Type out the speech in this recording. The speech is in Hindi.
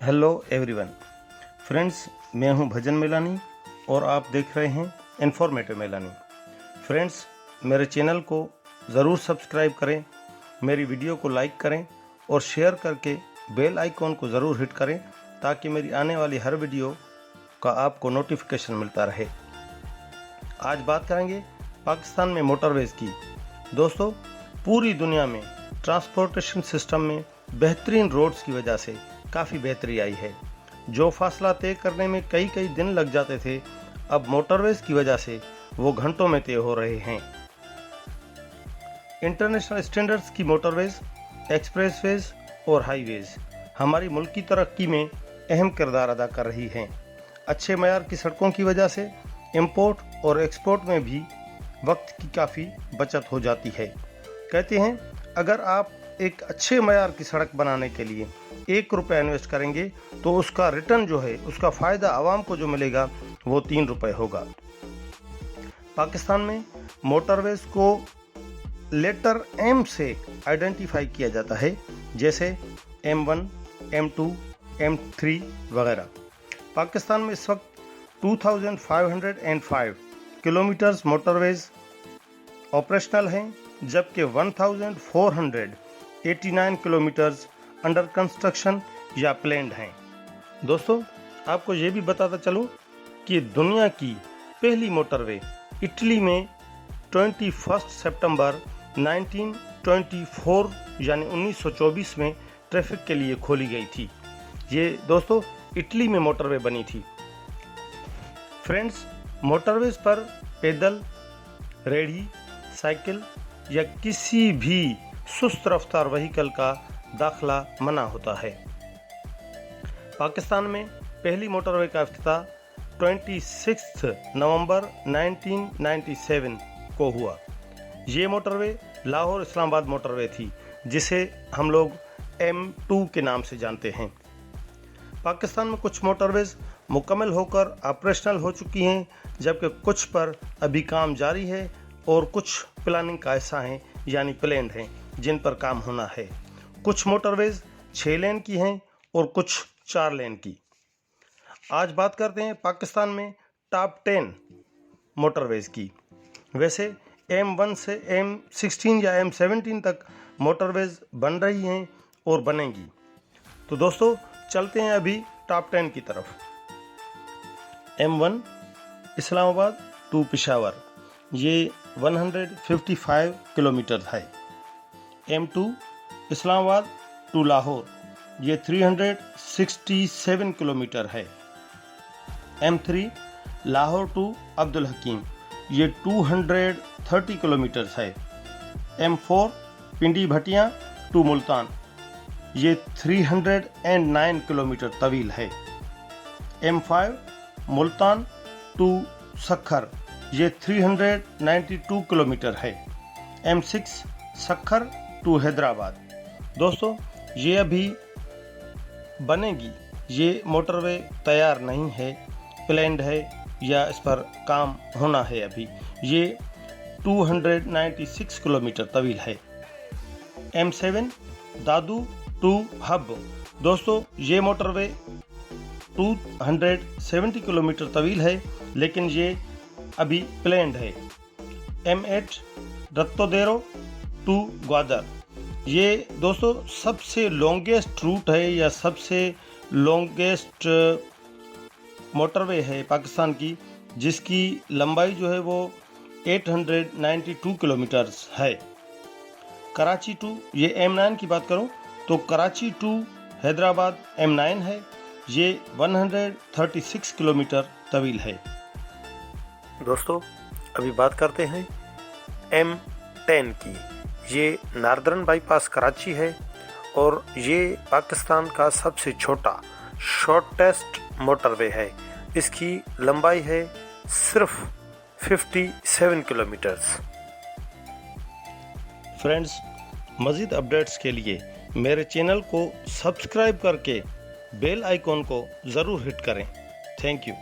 हेलो एवरीवन फ्रेंड्स, मैं हूं भजन मेलानी और आप देख रहे हैं इन्फॉर्मेटिव मेलानी। फ्रेंड्स, मेरे चैनल को ज़रूर सब्सक्राइब करें, मेरी वीडियो को लाइक करें और शेयर करके बेल आइकॉन को ज़रूर हिट करें ताकि मेरी आने वाली हर वीडियो का आपको नोटिफिकेशन मिलता रहे। आज बात करेंगे पाकिस्तान में मोटरवेज़ की। दोस्तों, पूरी दुनिया में ट्रांसपोर्टेशन सिस्टम में बेहतरीन रोड्स की वजह से काफ़ी बेहतरी आई है। जो फासला तय करने में कई दिन लग जाते थे, अब मोटरवेज़ की वजह से वो घंटों में तय हो रहे हैं। इंटरनेशनल स्टैंडर्ड्स की मोटरवेज़, एक्सप्रेसवेज़ और हाईवेज़ हमारी मुल्क की तरक्की में अहम किरदार अदा कर रही हैं। अच्छे मयार की सड़कों की वजह से इंपोर्ट और एक्सपोर्ट में भी वक्त की काफ़ी बचत हो जाती है। कहते हैं, अगर आप एक अच्छे मयार की सड़क बनाने के लिए 1 रुपया इन्वेस्ट करेंगे तो उसका रिटर्न जो है, उसका फ़ायदा आवाम को जो मिलेगा वो 3 रुपये होगा। पाकिस्तान में मोटरवेज़ को लेटर M से आइडेंटिफाई किया जाता है, जैसे M1, M2, M3 वगैरह। पाकिस्तान में इस वक्त 2505 किलोमीटर्स मोटरवेज़ ऑपरेशनल हैं, जबकि 1489 किलोमीटर्स अंडर कंस्ट्रक्शन या प्लान्ड हैं। दोस्तों, आपको ये भी बताता चलूँ कि दुनिया की पहली मोटरवे इटली में 21 सितंबर 1924 यानी 1924 में ट्रैफिक के लिए खोली गई थी। ये दोस्तों इटली में मोटरवे बनी थी। फ्रेंड्स, मोटरवेज पर पैदल, रेहड़ी, साइकिल या किसी भी सुस्त रफ्तार व्हीकल का दाखिला मना होता है। पाकिस्तान में पहली मोटरवे का इफ्तिताह 26 नवंबर 1997 को हुआ। ये मोटरवे लाहौर इस्लामाबाद मोटरवे थी, जिसे हम लोग M2 के नाम से जानते हैं। पाकिस्तान में कुछ मोटरवेज मुकम्मल होकर ऑपरेशनल हो चुकी हैं, जबकि कुछ पर अभी काम जारी है और कुछ प्लानिंग का हिस्सा हैं यानी प्लान्ड हैं, जिन पर काम होना है। कुछ मोटरवेज 6 लेन की हैं और कुछ 4 लेन की। आज बात करते हैं पाकिस्तान में टॉप 10 मोटरवेज की। वैसे M1 से M16 या M17 तक मोटरवेज बन रही हैं और बनेंगी। तो दोस्तों, चलते हैं अभी टॉप 10 की तरफ। M1 इस्लामाबाद टू पेशावर, ये 155 किलोमीटर है। M2 इस्लामाबाद टू लाहौर, ये 367 किलोमीटर है। M3 लाहौर टू अब्दुल हकीम, ये 230 किलोमीटर है। M4 Pindi Bhatia to Multan, ये 309 किलोमीटर तवील है। M5 मुल्तान टू सक्खर, ये 392 किलोमीटर है। M6 Sukkur to Hyderabad. दोस्तों, ये अभी बनेगी, ये मोटरवे तैयार नहीं है, प्लान्ड है या इस पर काम होना है अभी। ये 296 किलोमीटर तवील है। M7 दादू टू हब, दोस्तों ये मोटरवे 270 किलोमीटर तवील है, लेकिन ये अभी प्लान्ड है। M8 रत्तोदेरो टू ग्वादर, ये दोस्तों सबसे लॉन्गेस्ट रूट है या सबसे लॉन्गेस्ट मोटरवे है पाकिस्तान की, जिसकी लंबाई जो है वो 892 किलोमीटर्स है। कराची टू, ये M9 की बात करूं तो कराची टू हैदराबाद M9 है, ये 136 किलोमीटर तवील है। दोस्तों, अभी बात करते हैं M10 की। ये नार्दर्न बाईपास कराची है और ये पाकिस्तान का सबसे छोटा शॉर्टेस्ट मोटरवे है। इसकी लंबाई है सिर्फ 57 किलोमीटर्स। फ्रेंड्स, मज़ीद अपडेट्स के लिए मेरे चैनल को सब्सक्राइब करके बेल आइकॉन को ज़रूर हिट करें। Thank you.